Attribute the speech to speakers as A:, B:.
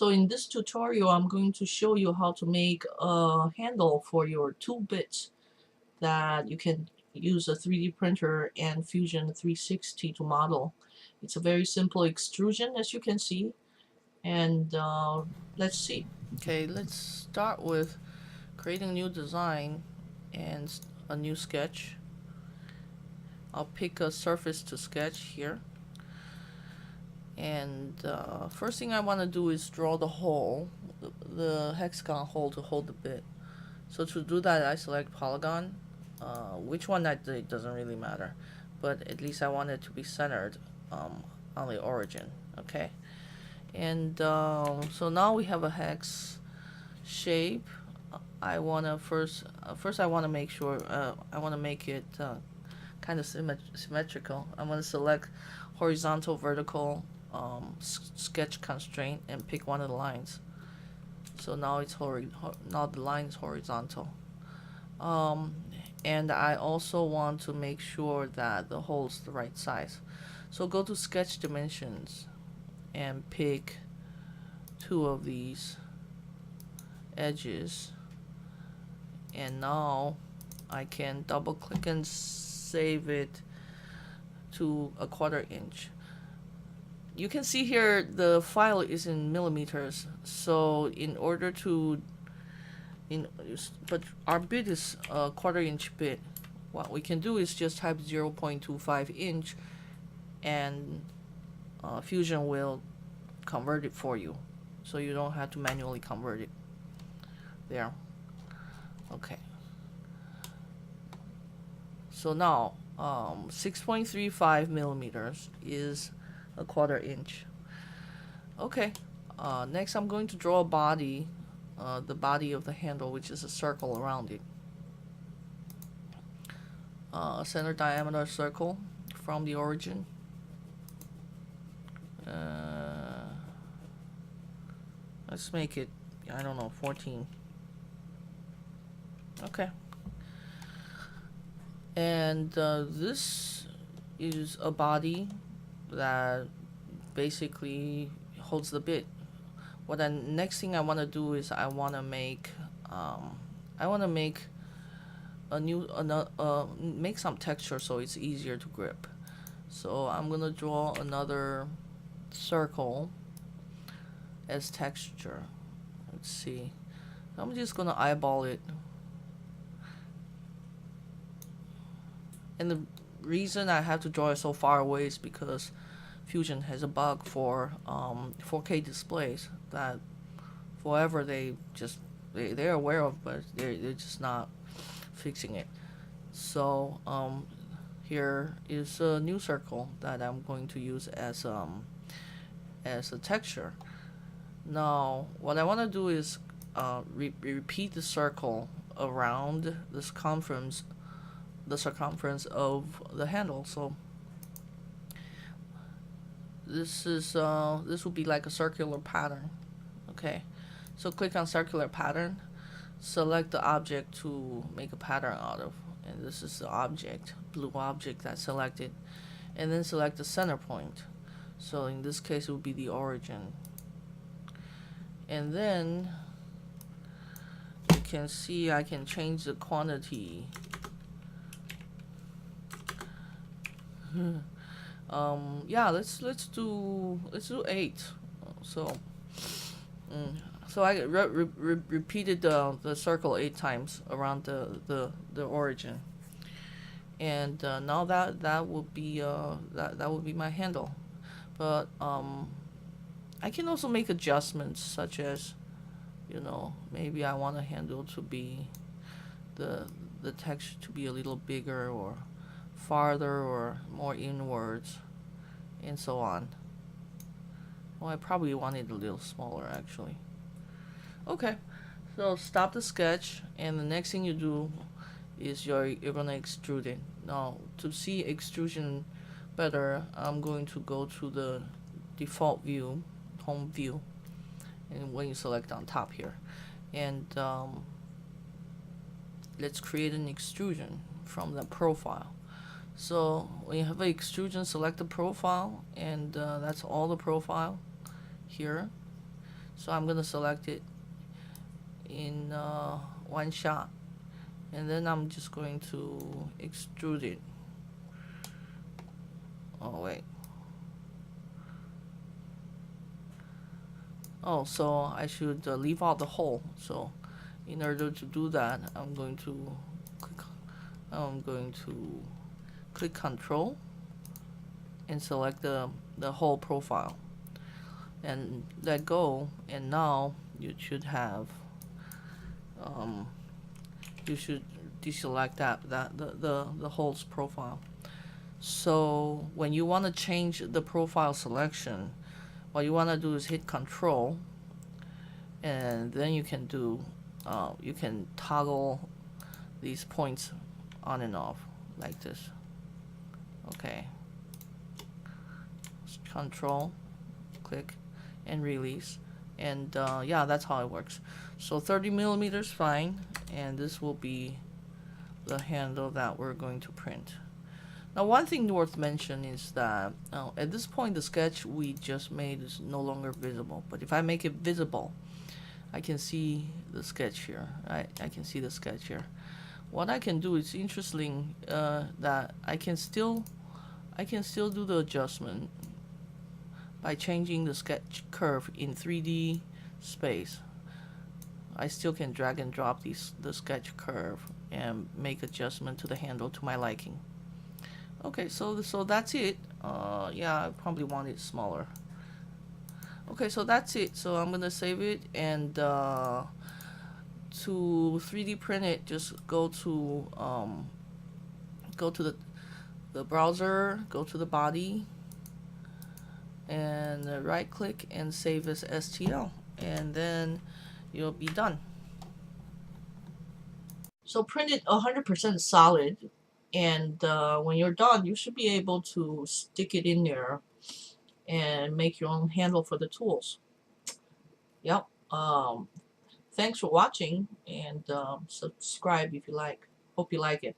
A: So in this tutorial, I'm going to show you how to make a handle for your 2-bit that you can use a 3D printer and Fusion 360 to model. It's a very simple extrusion, as you can see, and let's see. Okay, let's start with creating a new design and a new sketch. I'll pick a surface to sketch here. And first thing I want to do is draw the hole, the hexagon hole to hold the bit. So to do that, I select polygon. Which one I did doesn't really matter, but at least I want it to be centered on the origin. Okay, and so now we have a hex shape. I want to first I want to make sure I want to make it kind of symmetrical. I'm going to select horizontal, vertical, sketch constraint, and pick one of the lines. So now it's now the line is horizontal. And I also want to make sure that the hole is the right size. So go to sketch dimensions and pick 2 of these edges. And now I can double click and save it to a 1/4 inch. You can see here the file is in millimeters, so in order to but our bit is a 1/4 inch bit. What we can do is just type 0.25 inch and Fusion will convert it for you, so you don't have to manually convert it. There. Okay. So now 6.35 millimeters is a 1/4 inch. Okay, next I'm going to draw a body, the body of the handle, which is a circle around it. A center diameter circle from the origin. Let's make it, I don't know, 14. Okay. And this is a body that basically holds the bit. What the next thing I want to do is I want to make a new make some texture so it's easier to grip. So I'm gonna draw another circle as texture. Let's see. I'm just gonna eyeball it. And the reason I have to draw it so far away is because Fusion has a bug for 4K displays that forever they're aware of, but they're just not fixing it. So here is a new circle that I'm going to use as a texture. Now what I want to do is repeat the circle around the circumference of the handle. So this will be like a circular pattern. Okay, so click on circular pattern, select the object to make a pattern out of, and this is the object, blue object that's selected, and then select the center point. So in this case it will be the origin, and then you can see I can change the quantity. Yeah, let's do 8. So so I repeated the circle 8 times around the origin, and now that will be that will be my handle. But I can also make adjustments, such as, you know, maybe I want a handle to be the texture to be a little bigger or farther or more inwards, and so on. Well, I probably want it a little smaller, actually. Okay, so stop the sketch, and the next thing you do is you're gonna extrude it. Now, to see extrusion better, I'm going to go to the default view, home view, and when you select on top here, and let's create an extrusion from the profile. So when you have an extrusion, select the profile, and that's all the profile here. So I'm gonna select it in one shot, and then I'm just going to extrude it. Oh wait. Oh, so I should leave out the hole. So in order to do that, I'm going to click Control and select the whole profile and let go. And now you should have um, you should deselect the hole's profile. So when you want to change the profile selection, what you want to do is hit Control, and then you can toggle these points on and off like this. Okay, Control, click, and release, and yeah, that's how it works. So 30 millimeters fine, and this will be the handle that we're going to print. Now, one thing worth mentioning is that at this point the sketch we just made is no longer visible, but if I make it visible, I can see the sketch here. I can see the sketch here. What I can do is interesting, that I can still do the adjustment by changing the sketch curve in 3D space. I still can drag and drop the sketch curve and make adjustment to the handle to my liking. Okay, so that's it. Yeah, I probably want it smaller. Okay, so that's it. So I'm gonna save it, and to 3D print it, just go to the browser, go to the body, and right click and save as STL, and then you'll be done. So print it 100% solid, and when you're done, you should be able to stick it in there and make your own handle for the tools. Yep. Thanks for watching, and subscribe if you like. Hope you like it.